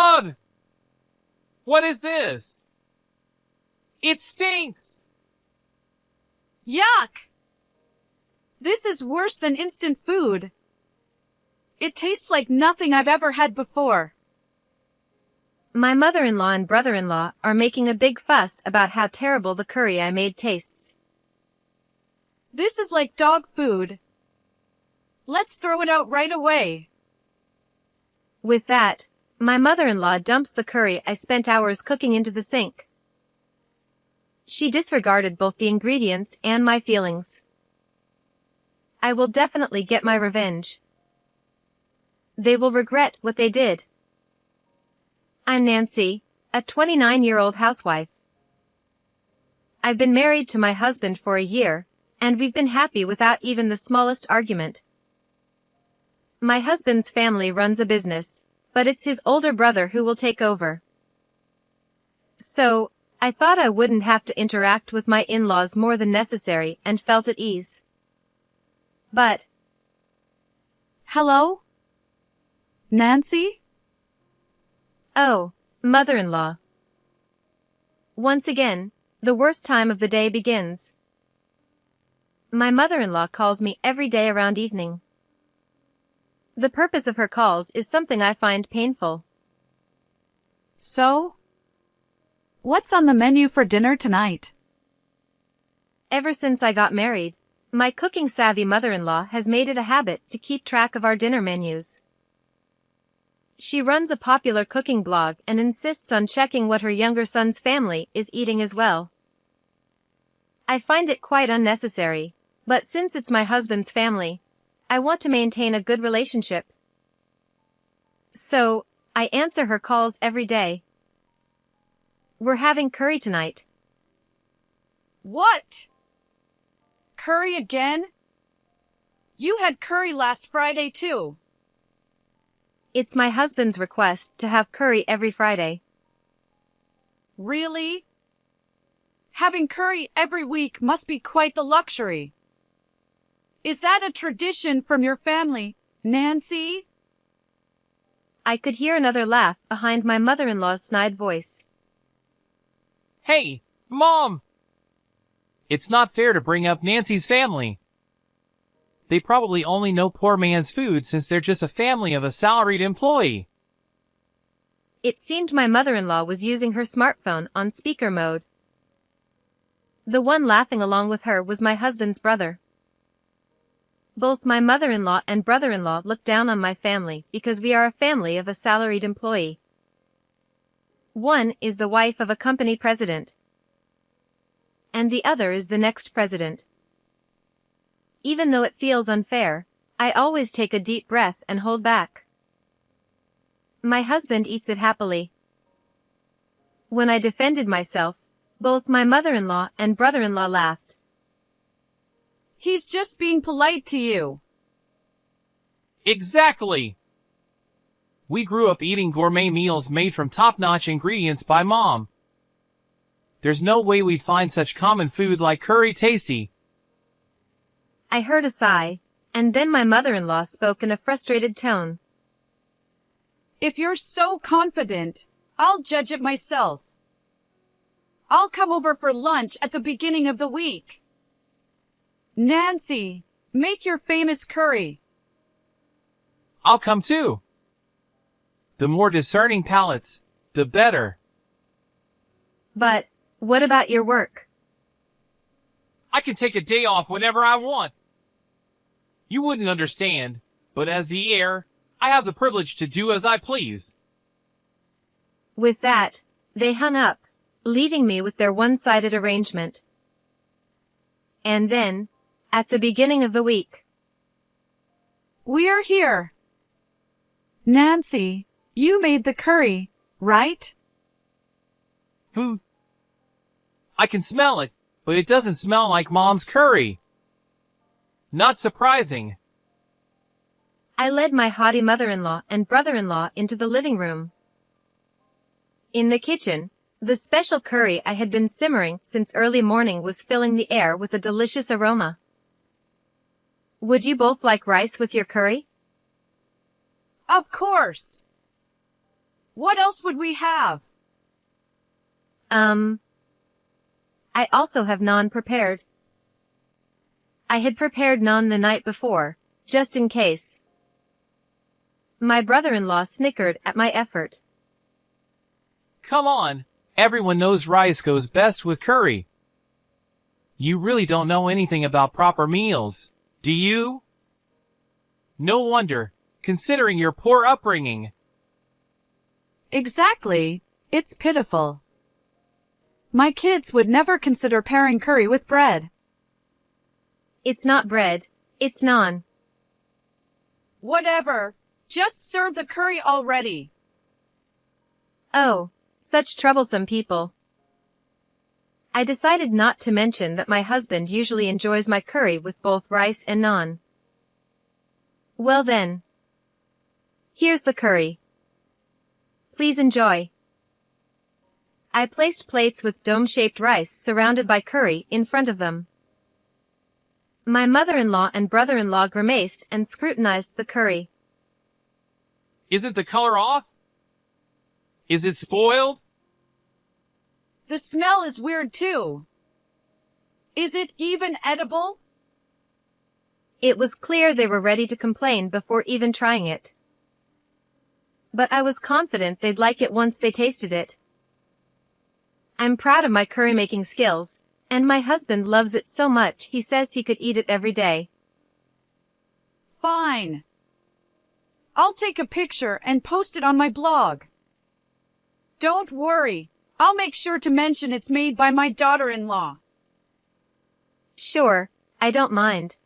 Ugh! What is this? It stinks! Yuck! This is worse than instant food. It tastes like nothing I've ever had before. My mother-in-law and brother-in-law are making a big fuss about how terrible the curry I made tastes. This is like dog food. Let's throw it out right away. With that, my mother-in-law dumps the curry I spent hours cooking into the sink. She disregarded both the ingredients and my feelings. I will definitely get my revenge. They will regret what they did. I'm Nancy, a 29-year-old housewife. I've been married to my husband for a year, and we've been happy without even the smallest argument. My husband's family runs a business, but it's his older brother who will take over. So, I thought I wouldn't have to interact with my in-laws more than necessary and felt at ease. But... Hello? Nancy? Oh, mother-in-law. Once again, the worst time of the day begins. My mother-in-law calls me every day around evening. The purpose of her calls is something I find painful. So? What's on the menu for dinner tonight? Ever since I got married, my cooking-savvy mother-in-law has made it a habit to keep track of our dinner menus. She runs a popular cooking blog and insists on checking what her younger son's family is eating as well. I find it quite unnecessary, but since it's my husband's family, I want to maintain a good relationship. So, I answer her calls every day. We're having curry tonight. What? Curry again? You had curry last Friday too. It's my husband's request to have curry every Friday. Really? Having curry every week must be quite the luxury. Is that a tradition from your family, Nancy? I could hear another laugh behind my mother-in-law's snide voice. Hey, Mom! It's not fair to bring up Nancy's family. They probably only know poor man's food since they're just a family of a salaried employee. It seemed my mother-in-law was using her smartphone on speaker mode. The one laughing along with her was my husband's brother. Both my mother-in-law and brother-in-law look down on my family because we are a family of a salaried employee. One is the wife of a company president, and the other is the next president. Even though it feels unfair, I always take a deep breath and hold back. My husband eats it happily. When I defended myself, both my mother-in-law and brother-in-law laughed. He's just being polite to you. Exactly! We grew up eating gourmet meals made from top-notch ingredients by Mom. There's no way we'd find such common food like curry tasty. I heard a sigh, and then my mother-in-law spoke in a frustrated tone. If you're so confident, I'll judge it myself. I'll come over for lunch at the beginning of the week. Nancy, make your famous curry. I'll come too. The more discerning palates, the better. But, what about your work? I can take a day off whenever I want. You wouldn't understand, but as the heir, I have the privilege to do as I please. With that, they hung up, leaving me with their one-sided arrangement. And then, at the beginning of the week. We're here. Nancy, you made the curry, right? I can smell it, but it doesn't smell like Mom's curry. Not surprising. I led my haughty mother-in-law and brother-in-law into the living room. In the kitchen, the special curry I had been simmering since early morning was filling the air with a delicious aroma. Would you both like rice with your curry? Of course. What else would we have? I also have naan prepared. I had prepared naan the night before, just in case. My brother-in-law snickered at my effort. Come on, everyone knows rice goes best with curry. You really don't know anything about proper meals, do you? No wonder, considering your poor upbringing. Exactly. It's pitiful. My kids would never consider pairing curry with bread. It's not bread, it's naan. Whatever. Just serve the curry already. Oh, such troublesome people. I decided not to mention that my husband usually enjoys my curry with both rice and naan. Well then. Here's the curry. Please enjoy. I placed plates with dome-shaped rice surrounded by curry in front of them. My mother-in-law and brother-in-law grimaced and scrutinized the curry. Isn't the color off? Is it spoiled? The smell is weird too. Is it even edible? It was clear they were ready to complain before even trying it. But I was confident they'd like it once they tasted it. I'm proud of my curry-making skills, and my husband loves it so much he says he could eat it every day. Fine. I'll take a picture and post it on my blog. Don't worry, I'll make sure to mention it's made by my daughter-in-law. Sure, I don't mind.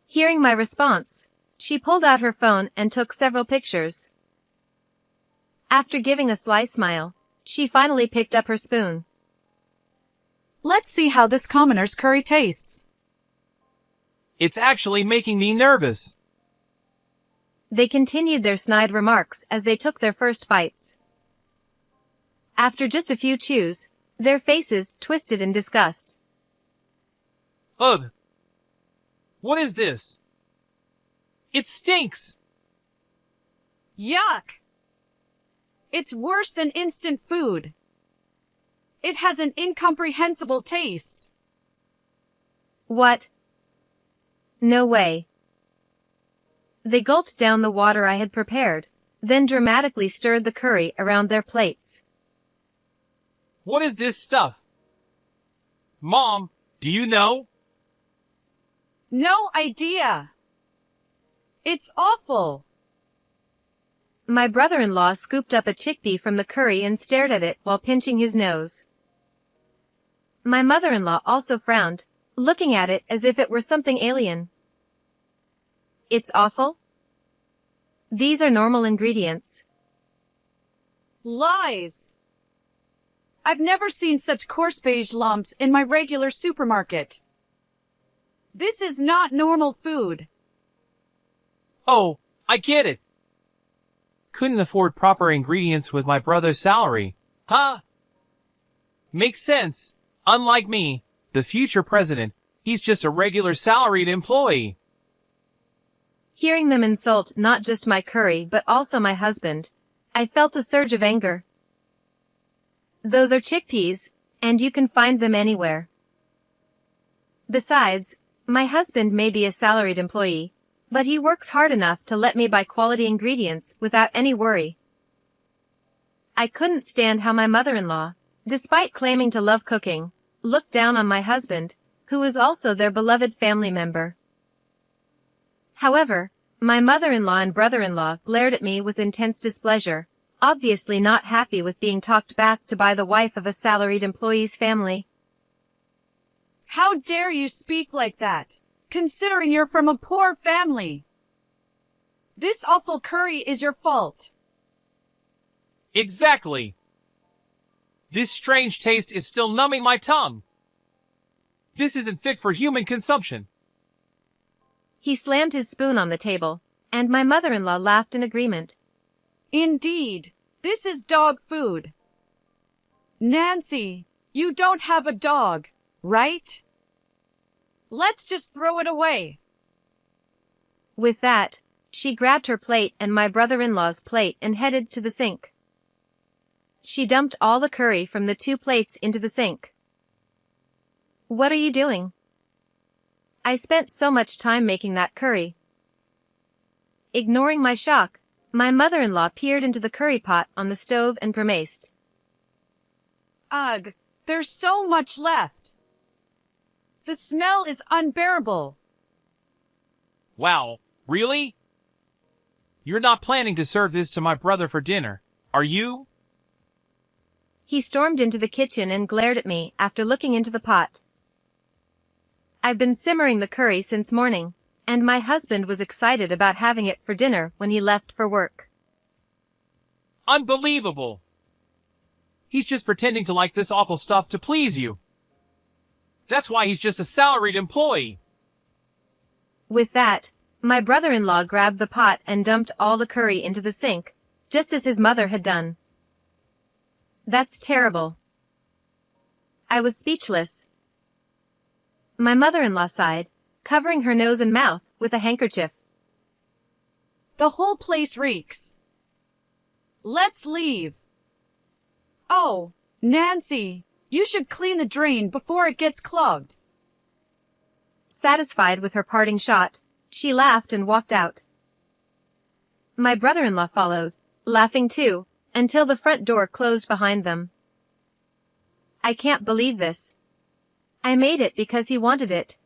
Hearing my response, she pulled out her phone and took several pictures. After giving a sly smile, she finally picked up her spoon. Let's see how this commoner's curry tastes. It's actually making me nervous. They continued their snide remarks as they took their first bites. After just a few chews, their faces twisted in disgust. Ugh! What is this? It stinks! Yuck! It's worse than instant food. It has an incomprehensible taste. What? No way. They gulped down the water I had prepared, then dramatically stirred the curry around their plates. What is this stuff? Mom, do you know? No idea. It's awful. My brother-in-law scooped up a chickpea from the curry and stared at it while pinching his nose. My mother-in-law also frowned, looking at it as if it were something alien. It's awful? These are normal ingredients. Lies. I've never seen such coarse beige lumps in my regular supermarket. This is not normal food. Oh, I get it. Couldn't afford proper ingredients with my brother's salary. Huh? Makes sense. Unlike me, the future president, he's just a regular salaried employee. Hearing them insult not just my curry but also my husband, I felt a surge of anger. Those are chickpeas, and you can find them anywhere. Besides, my husband may be a salaried employee, but he works hard enough to let me buy quality ingredients without any worry. I couldn't stand how my mother-in-law, despite claiming to love cooking, looked down on my husband, who is also their beloved family member. However, my mother-in-law and brother-in-law glared at me with intense displeasure, obviously not happy with being talked back to by the wife of a salaried employee's family. How dare you speak like that, considering you're from a poor family? This awful curry is your fault. Exactly. This strange taste is still numbing my tongue. This isn't fit for human consumption. He slammed his spoon on the table, and my mother-in-law laughed in agreement. Indeed, this is dog food. Nancy, you don't have a dog, right? Let's just throw it away. With that, She grabbed her plate and my brother-in-law's plate and headed to the sink. She dumped all the curry from the 2 plates into the sink. "What are you doing? I spent so much time making that curry." Ignoring my shock, my mother-in-law peered into the curry pot on the stove and grimaced. Ugh, there's so much left. The smell is unbearable. Wow, really? You're not planning to serve this to my brother for dinner, are you? He stormed into the kitchen and glared at me after looking into the pot. I've been simmering the curry since morning, and my husband was excited about having it for dinner when he left for work. Unbelievable! He's just pretending to like this awful stuff to please you. That's why he's just a salaried employee. With that, my brother-in-law grabbed the pot and dumped all the curry into the sink, just as his mother had done. That's terrible. I was speechless. My mother-in-law sighed, covering her nose and mouth with a handkerchief. The whole place reeks. Let's leave. Oh, Nancy, you should clean the drain before it gets clogged. Satisfied with her parting shot, she laughed and walked out. My brother-in-law followed, laughing too, until the front door closed behind them. I can't believe this. I made it because he wanted it.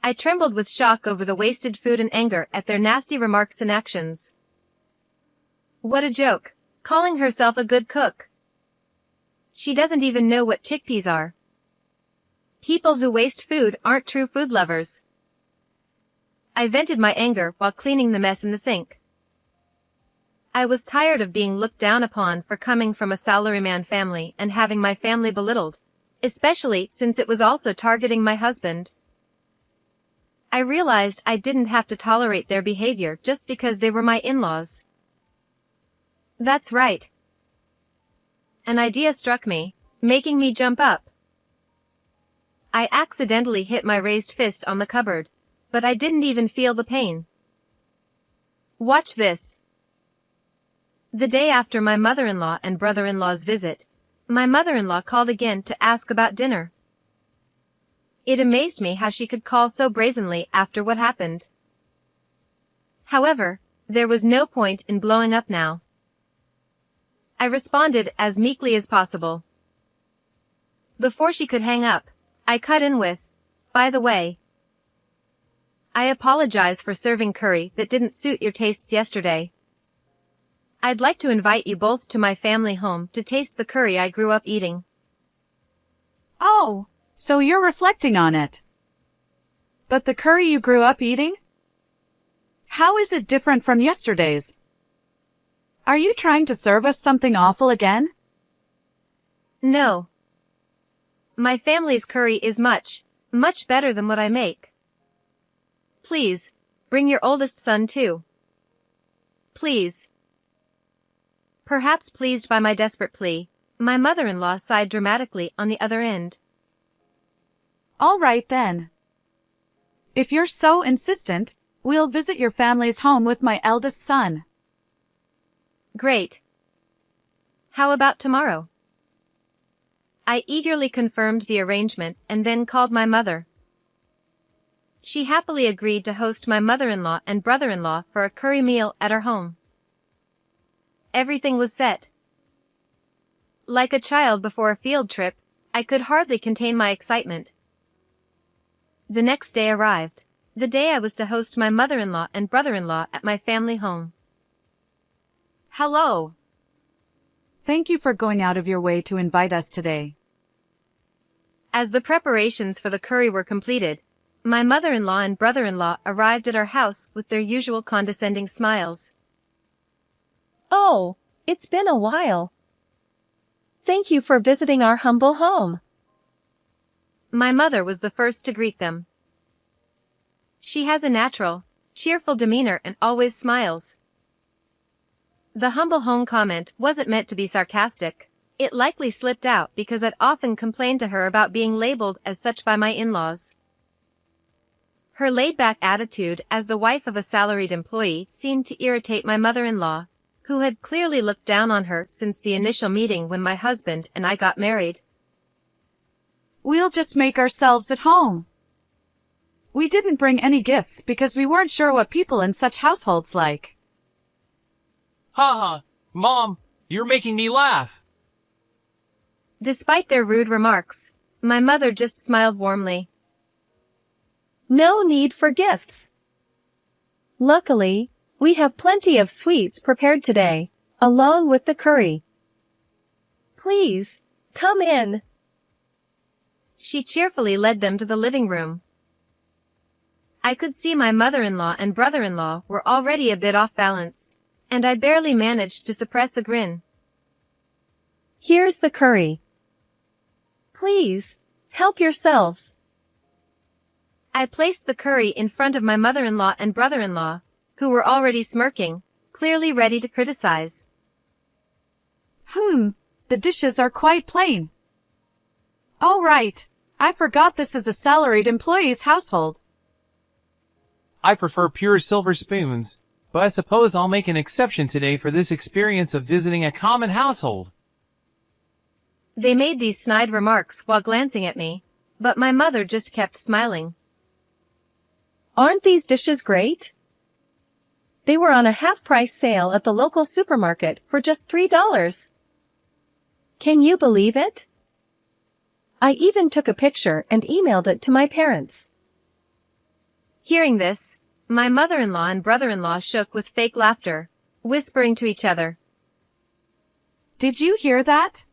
I trembled with shock over the wasted food and anger at their nasty remarks and actions. What a joke, calling herself a good cook. She doesn't even know what chickpeas are. People who waste food aren't true food lovers. I vented my anger while cleaning the mess in the sink. I was tired of being looked down upon for coming from a salaryman family and having my family belittled, especially since it was also targeting my husband. I realized I didn't have to tolerate their behavior just because they were my in-laws. That's right. An idea struck me, making me jump up. I accidentally hit my raised fist on the cupboard, but I didn't even feel the pain. Watch this. The day after my mother-in-law and brother-in-law's visit, my mother-in-law called again to ask about dinner. It amazed me how she could call so brazenly after what happened. However, there was no point in blowing up now. I responded as meekly as possible. Before she could hang up, I cut in with, "By the way, I apologize for serving curry that didn't suit your tastes yesterday. I'd like to invite you both to my family home to taste the curry I grew up eating." Oh, so you're reflecting on it. But the curry you grew up eating? How is it different from yesterday's? Are you trying to serve us something awful again? No. My family's curry is much, much better than what I make. Please, bring your oldest son too. Please. Perhaps pleased by my desperate plea, my mother-in-law sighed dramatically on the other end. All right then. If you're so insistent, we'll visit your family's home with my eldest son. Great. How about tomorrow? I eagerly confirmed the arrangement and then called my mother. She happily agreed to host my mother-in-law and brother-in-law for a curry meal at our home. Everything was set. Like a child before a field trip, I could hardly contain my excitement. The next day arrived, the day I was to host my mother-in-law and brother-in-law at my family home. Hello. Thank you for going out of your way to invite us today. As the preparations for the curry were completed, my mother-in-law and brother-in-law arrived at our house with their usual condescending smiles. "Oh, it's been a while. Thank you for visiting our humble home." My mother was the first to greet them. She has a natural, cheerful demeanor and always smiles. The humble home comment wasn't meant to be sarcastic. It likely slipped out because I'd often complained to her about being labeled as such by my in-laws. Her laid-back attitude as the wife of a salaried employee seemed to irritate my mother-in-law, who had clearly looked down on her since the initial meeting when my husband and I got married. We'll just make ourselves at home. We didn't bring any gifts because we weren't sure what people in such households like. Haha, Mom, you're making me laugh. Despite their rude remarks, my mother just smiled warmly. No need for gifts. Luckily, we have plenty of sweets prepared today, along with the curry. Please, come in. She cheerfully led them to the living room. I could see my mother-in-law and brother-in-law were already a bit off balance, and I barely managed to suppress a grin. Here's the curry. Please, help yourselves. I placed the curry in front of my mother-in-law and brother-in-law, who were already smirking, clearly ready to criticize. The dishes are quite plain. Oh right, I forgot this is a salaried employee's household. I prefer pure silver spoons, but I suppose I'll make an exception today for this experience of visiting a common household. They made these snide remarks while glancing at me, but my mother just kept smiling. Aren't these dishes great? They were on a half-price sale at the local supermarket for just $3. Can you believe it? I even took a picture and emailed it to my parents. Hearing this, my mother-in-law and brother-in-law shook with fake laughter, whispering to each other. Did you hear that?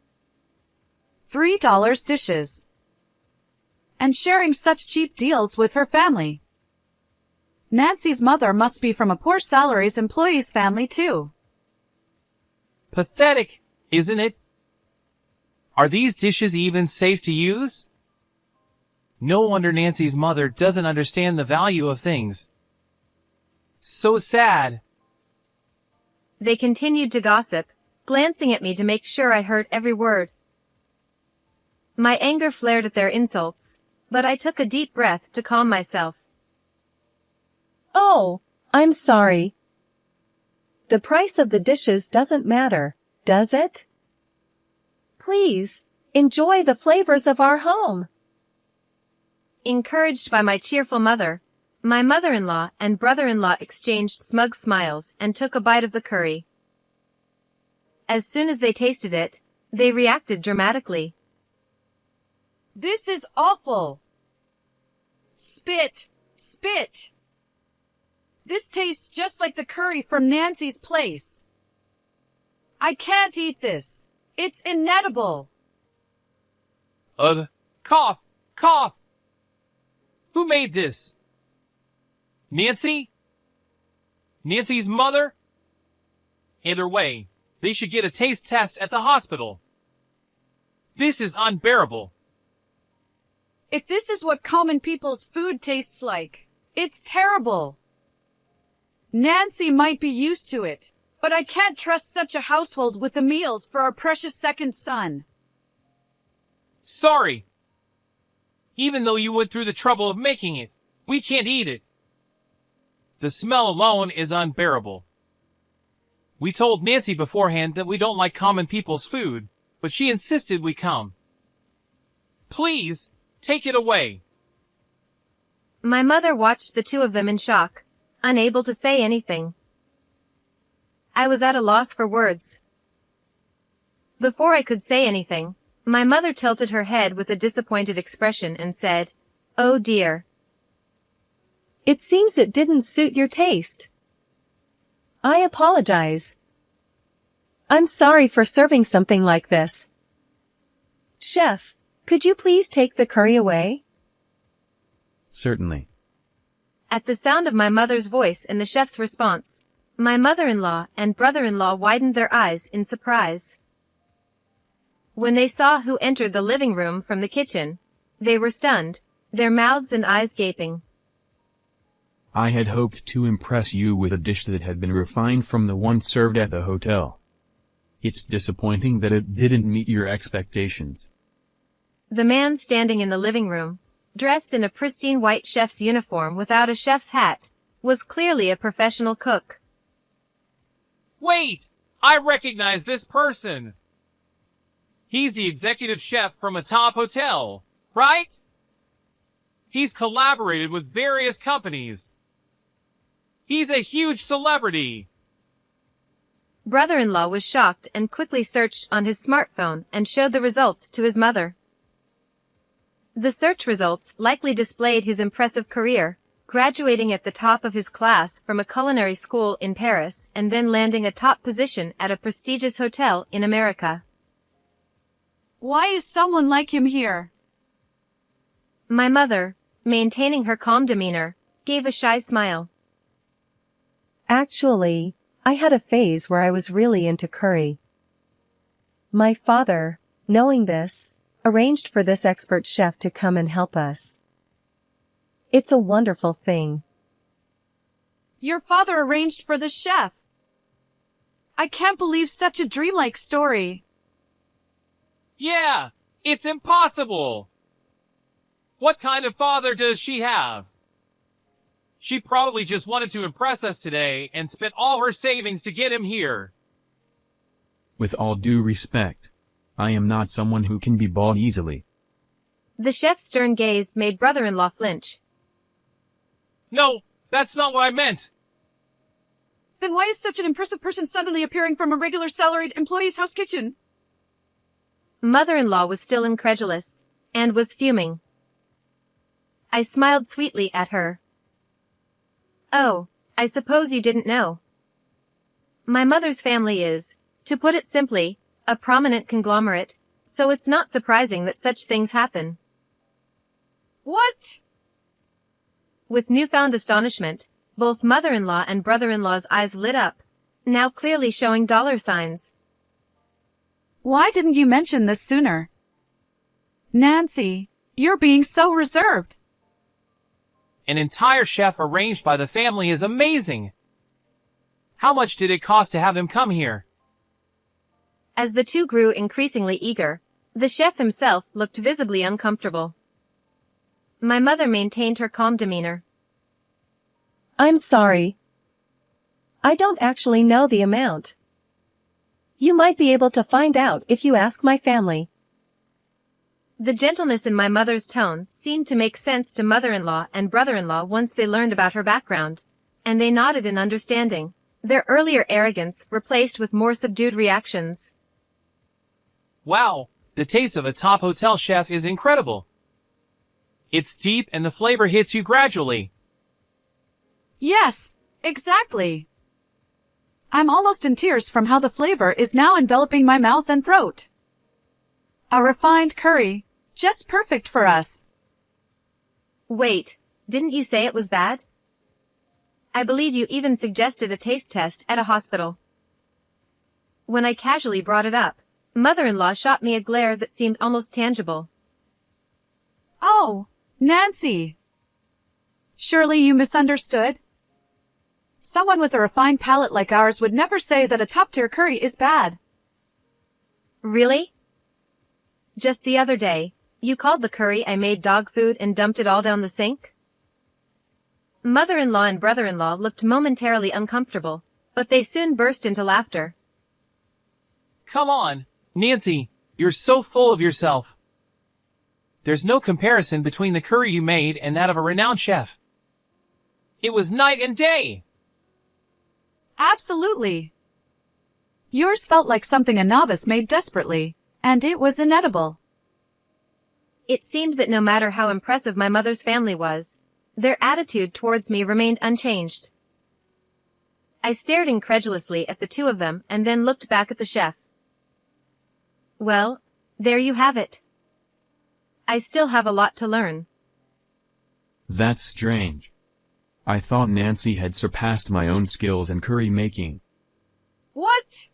$3 dishes. And sharing such cheap deals with her family. Nancy's mother must be from a poor salaries employee's family too. Pathetic, isn't it? Are these dishes even safe to use? No wonder Nancy's mother doesn't understand the value of things. So sad. They continued to gossip, glancing at me to make sure I heard every word. My anger flared at their insults, but I took a deep breath to calm myself. Oh, I'm sorry. The price of the dishes doesn't matter, does it? Please, enjoy the flavors of our home. Encouraged by my cheerful mother, my mother-in-law and brother-in-law exchanged smug smiles and took a bite of the curry. As soon as they tasted it, they reacted dramatically. This is awful. Spit, spit. This tastes just like the curry from Nancy's place. I can't eat this. It's inedible. Cough, cough. Who made this? Nancy? Nancy's mother? Either way, they should get a taste test at the hospital. This is unbearable. If this is what common people's food tastes like, it's terrible. Nancy might be used to it, but I can't trust such a household with the meals for our precious second son. Sorry. Even though you went through the trouble of making it, we can't eat it. The smell alone is unbearable. We told Nancy beforehand that we don't like common people's food, but she insisted we come. Please, take it away. My mother watched the two of them in shock, unable to say anything. I was at a loss for words. Before I could say anything, my mother tilted her head with a disappointed expression and said, "Oh dear." It seems it didn't suit your taste. I apologize. I'm sorry for serving something like this. Chef, could you please take the curry away? Certainly. At the sound of my mother's voice and the chef's response, my mother-in-law and brother-in-law widened their eyes in surprise. When they saw who entered the living room from the kitchen, they were stunned, their mouths and eyes gaping. I had hoped to impress you with a dish that had been refined from the one served at the hotel. It's disappointing that it didn't meet your expectations. The man standing in the living room, dressed in a pristine white chef's uniform without a chef's hat, was clearly a professional cook. Wait! I recognize this person! He's the executive chef from a top hotel, right? He's collaborated with various companies. He's a huge celebrity. Brother-in-law was shocked and quickly searched on his smartphone and showed the results to his mother. The search results likely displayed his impressive career, graduating at the top of his class from a culinary school in Paris and then landing a top position at a prestigious hotel in America. Why is someone like him here? My mother, maintaining her calm demeanor, gave a shy smile. Actually, I had a phase where I was really into curry. My father, knowing this, arranged for this expert chef to come and help us. It's a wonderful thing. Your father arranged for the chef. I can't believe such a dreamlike story. Yeah, it's impossible! What kind of father does she have? She probably just wanted to impress us today and spent all her savings to get him here. With all due respect, I am not someone who can be bought easily. The chef's stern gaze made brother-in-law flinch. No, that's not what I meant! Then why is such an impressive person suddenly appearing from a regular salaried employee's house kitchen? Mother-in-law was still incredulous, and was fuming. I smiled sweetly at her. Oh, I suppose you didn't know. My mother's family is, to put it simply, a prominent conglomerate, so it's not surprising that such things happen. What? With newfound astonishment, both mother-in-law and brother-in-law's eyes lit up, now clearly showing dollar signs. Why didn't you mention this sooner? Nancy, you're being so reserved. An entire chef arranged by the family is amazing! How much did it cost to have him come here? As the two grew increasingly eager, the chef himself looked visibly uncomfortable. My mother maintained her calm demeanor. I'm sorry. I don't actually know the amount. You might be able to find out if you ask my family. The gentleness in my mother's tone seemed to make sense to mother-in-law and brother-in-law once they learned about her background, and they nodded in understanding, their earlier arrogance replaced with more subdued reactions. Wow, the taste of a top hotel chef is incredible. It's deep and the flavor hits you gradually. Yes, exactly. I'm almost in tears from how the flavor is now enveloping my mouth and throat. A refined curry, just perfect for us. Wait, didn't you say it was bad? I believe you even suggested a taste test at a hospital. When I casually brought it up, mother-in-law shot me a glare that seemed almost tangible. Oh, Nancy. Surely you misunderstood? Someone with a refined palate like ours would never say that a top-tier curry is bad. Really? Just the other day, you called the curry I made dog food and dumped it all down the sink? Mother-in-law and brother-in-law looked momentarily uncomfortable, but they soon burst into laughter. Come on, Nancy, you're so full of yourself. There's no comparison between the curry you made and that of a renowned chef. It was night and day! Absolutely. Yours felt like something a novice made desperately, and it was inedible. It seemed that no matter how impressive my mother's family was, their attitude towards me remained unchanged. I stared incredulously at the two of them and then looked back at the chef. Well, there you have it. I still have a lot to learn. That's strange. I thought Nancy had surpassed my own skills in curry making. What?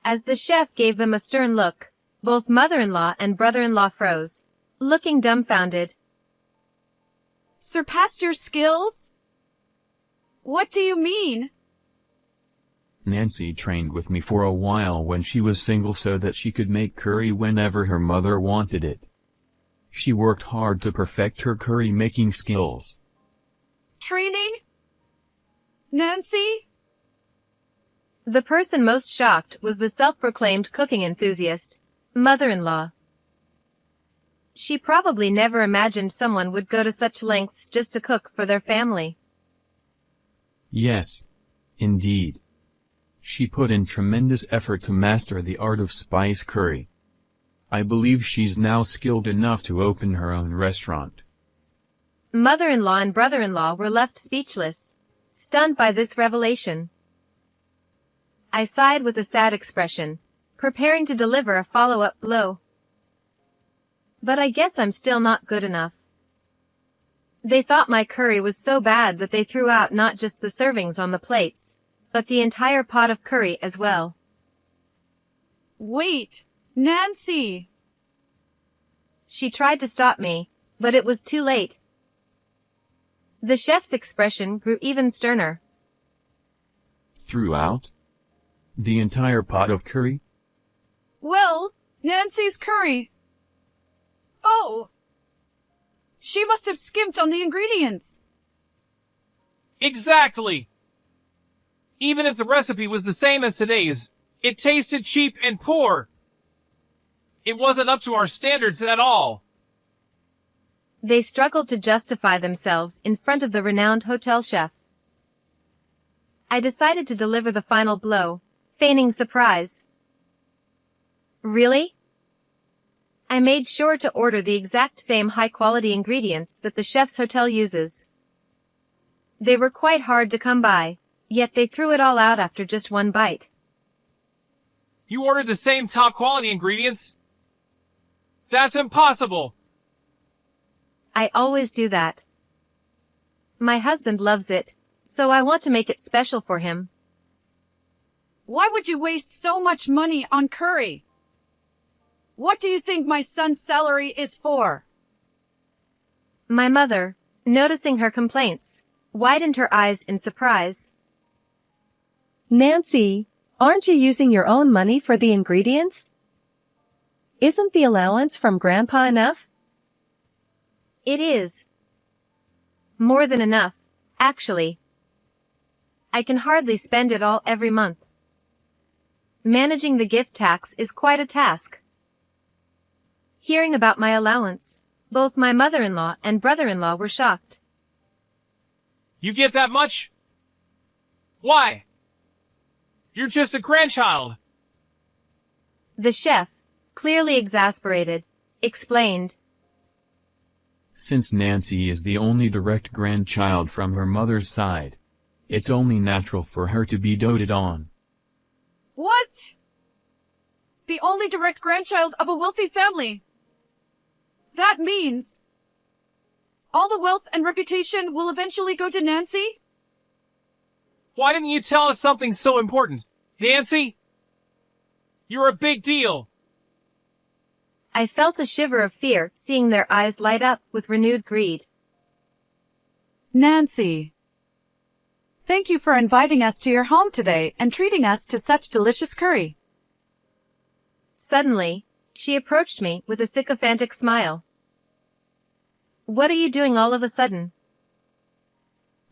As the chef gave them a stern look, both mother-in-law and brother-in-law froze, looking dumbfounded. Surpassed your skills? What do you mean? Nancy trained with me for a while when she was single so that she could make curry whenever her mother wanted it. She worked hard to perfect her curry-making skills. Training? Nancy? The person most shocked was the self-proclaimed cooking enthusiast, mother-in-law. She probably never imagined someone would go to such lengths just to cook for their family. Yes. Indeed. She put in tremendous effort to master the art of spice curry. I believe she's now skilled enough to open her own restaurant. Mother-in-law and brother-in-law were left speechless, stunned by this revelation. I sighed with a sad expression, preparing to deliver a follow-up blow. But I guess I'm still not good enough. They thought my curry was so bad that they threw out not just the servings on the plates, but the entire pot of curry as well. Wait, Nancy! She tried to stop me, but it was too late. The chef's expression grew even sterner. Threw out? The entire pot of curry? Well, Nancy's curry. Oh! She must have skimped on the ingredients. Exactly! Even if the recipe was the same as today's, it tasted cheap and poor. It wasn't up to our standards at all. They struggled to justify themselves in front of the renowned hotel chef. I decided to deliver the final blow, feigning surprise. Really? I made sure to order the exact same high-quality ingredients that the chef's hotel uses. They were quite hard to come by, yet they threw it all out after just one bite. You ordered the same top-quality ingredients? That's impossible! I always do that. My husband loves it, so I want to make it special for him. Why would you waste so much money on curry? What do you think my son's salary is for? My mother, noticing her complaints, widened her eyes in surprise. Nancy, aren't you using your own money for the ingredients? Isn't the allowance from Grandpa enough? It is. More than enough, actually. I can hardly spend it all every month. Managing the gift tax is quite a task. Hearing about my allowance, both my mother-in-law and brother-in-law were shocked. You get that much? Why? You're just a grandchild. The chef, clearly exasperated, explained. Since Nancy is the only direct grandchild from her mother's side, it's only natural for her to be doted on. What? The only direct grandchild of a wealthy family. That means all the wealth and reputation will eventually go to Nancy? Why didn't you tell us something so important? Nancy? You're a big deal. I felt a shiver of fear seeing their eyes light up with renewed greed. Nancy, thank you for inviting us to your home today and treating us to such delicious curry. Suddenly, she approached me with a sycophantic smile. What are you doing all of a sudden?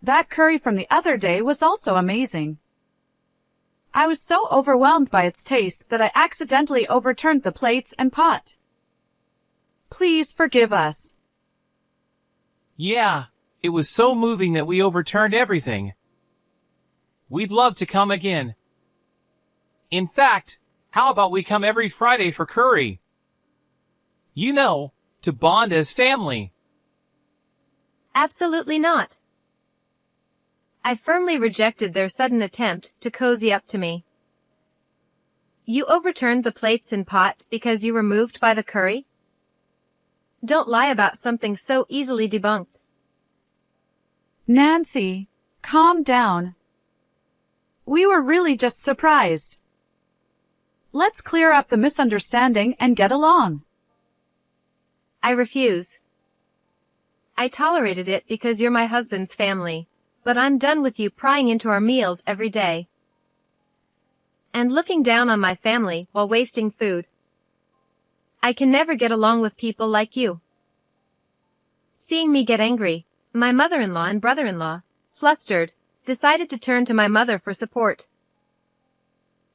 That curry from the other day was also amazing. I was so overwhelmed by its taste that I accidentally overturned the plates and pot. Please forgive us. Yeah, it was so moving that we overturned everything. We'd love to come again. In fact, how about we come every Friday for curry? You know, to bond as family. Absolutely not. I firmly rejected their sudden attempt to cozy up to me. You overturned the plates and pot because you were moved by the curry? Don't lie about something so easily debunked. Nancy, calm down. We were really just surprised. Let's clear up the misunderstanding and get along. I refuse. I tolerated it because you're my husband's family, but I'm done with you prying into our meals every day. And looking down on my family while wasting food. I can never get along with people like you. Seeing me get angry, my mother-in-law and brother-in-law, flustered, decided to turn to my mother for support.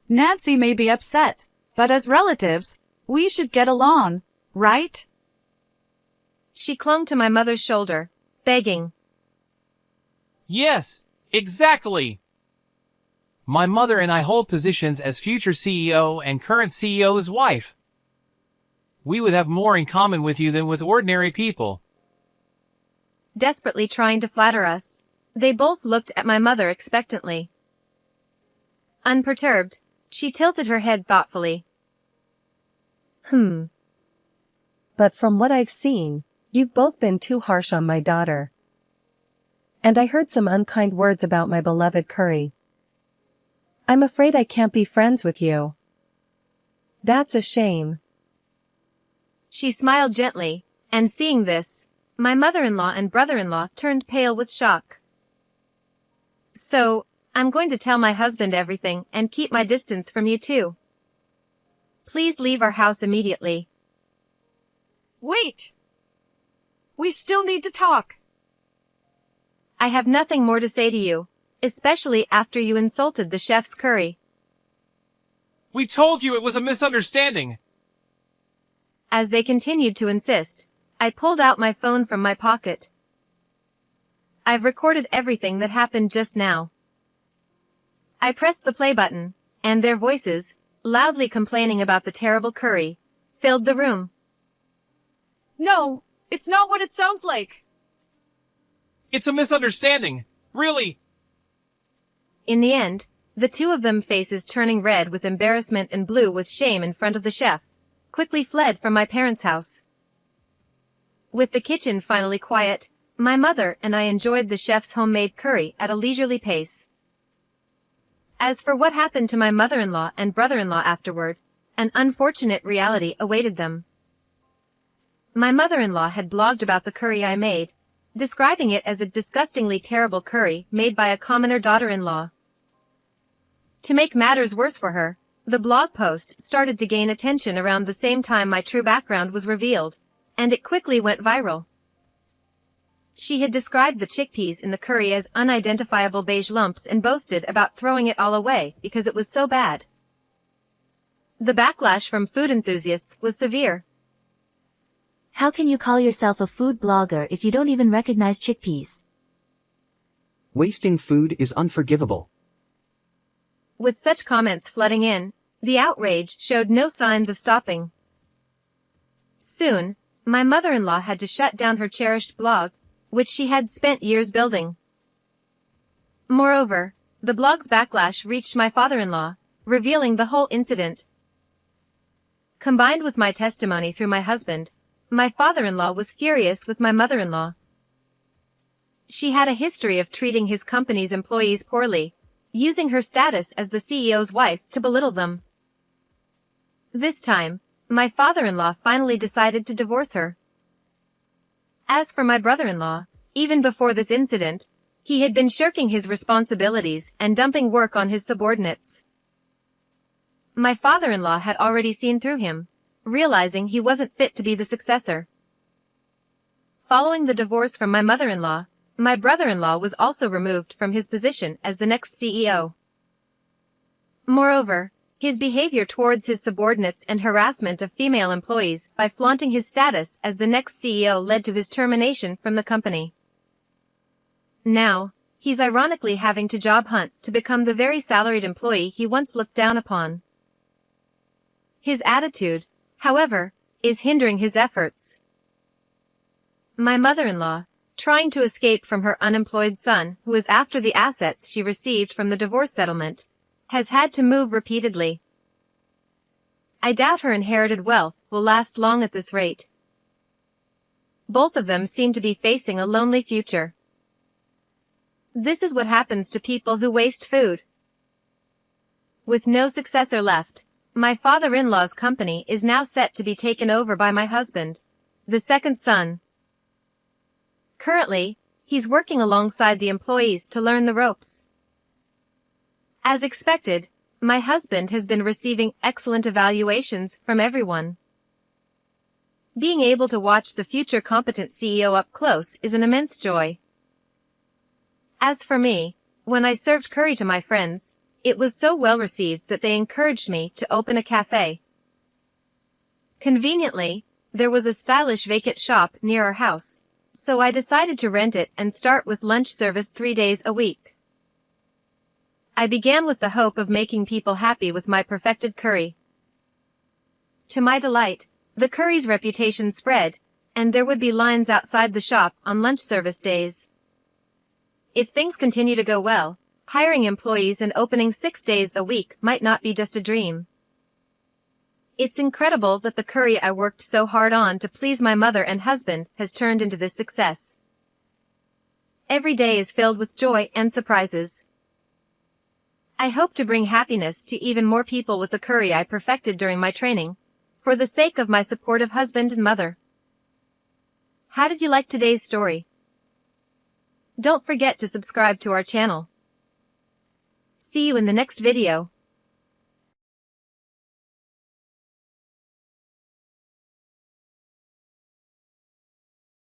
Nancy may be upset, but as relatives, we should get along, right? She clung to my mother's shoulder, begging. Yes, exactly. My mother and I hold positions as future CEO and current CEO's wife. We would have more in common with you than with ordinary people. Desperately trying to flatter us, they both looked at my mother expectantly. Unperturbed, she tilted her head thoughtfully. But from what I've seen, you've both been too harsh on my daughter. And I heard some unkind words about my beloved Curry. I'm afraid I can't be friends with you. That's a shame. She smiled gently, and seeing this, my mother-in-law and brother-in-law turned pale with shock. So, I'm going to tell my husband everything and keep my distance from you too. Please leave our house immediately. Wait! We still need to talk. I have nothing more to say to you, especially after you insulted the chef's curry. We told you it was a misunderstanding. As they continued to insist, I pulled out my phone from my pocket. I've recorded everything that happened just now. I pressed the play button, and their voices, loudly complaining about the terrible curry, filled the room. No, it's not what it sounds like. It's a misunderstanding. Really. In the end, the two of them, faces turning red with embarrassment and blue with shame in front of the chef, quickly fled from my parents' house. With the kitchen finally quiet, my mother and I enjoyed the chef's homemade curry at a leisurely pace. As for what happened to my mother-in-law and brother-in-law afterward, an unfortunate reality awaited them. My mother-in-law had blogged about the curry I made, describing it as a disgustingly terrible curry made by a commoner daughter-in-law. To make matters worse for her, the blog post started to gain attention around the same time my true background was revealed, and it quickly went viral. She had described the chickpeas in the curry as unidentifiable beige lumps and boasted about throwing it all away because it was so bad. The backlash from food enthusiasts was severe. How can you call yourself a food blogger if you don't even recognize chickpeas? Wasting food is unforgivable. With such comments flooding in, the outrage showed no signs of stopping. Soon, my mother-in-law had to shut down her cherished blog, which she had spent years building. Moreover, the blog's backlash reached my father-in-law, revealing the whole incident. Combined with my testimony through my husband, my father-in-law was furious with my mother-in-law. She had a history of treating his company's employees poorly, using her status as the CEO's wife to belittle them. This time, my father-in-law finally decided to divorce her. As for my brother-in-law, even before this incident, he had been shirking his responsibilities and dumping work on his subordinates. My father-in-law had already seen through him, realizing he wasn't fit to be the successor. Following the divorce from my mother-in-law, my brother-in-law was also removed from his position as the next CEO. Moreover, his behavior towards his subordinates and harassment of female employees by flaunting his status as the next CEO led to his termination from the company. Now, he's ironically having to job hunt to become the very salaried employee he once looked down upon. His attitude, however, is hindering his efforts. My mother-in-law, trying to escape from her unemployed son who is after the assets she received from the divorce settlement, has had to move repeatedly. I doubt her inherited wealth will last long at this rate. Both of them seem to be facing a lonely future. This is what happens to people who waste food. With no successor left, my father-in-law's company is now set to be taken over by my husband, the second son. Currently, he's working alongside the employees to learn the ropes. As expected, my husband has been receiving excellent evaluations from everyone. Being able to watch the future competent CEO up close is an immense joy. As for me, when I served curry to my friends, it was so well received that they encouraged me to open a cafe. Conveniently, there was a stylish vacant shop near our house, so I decided to rent it and start with lunch service 3 days a week. I began with the hope of making people happy with my perfected curry. To my delight, the curry's reputation spread, and there would be lines outside the shop on lunch service days. If things continue to go well, hiring employees and opening 6 days a week might not be just a dream. It's incredible that the curry I worked so hard on to please my mother and husband has turned into this success. Every day is filled with joy and surprises. I hope to bring happiness to even more people with the curry I perfected during my training, for the sake of my supportive husband and mother. How did you like today's story? Don't forget to subscribe to our channel. See you in the next video.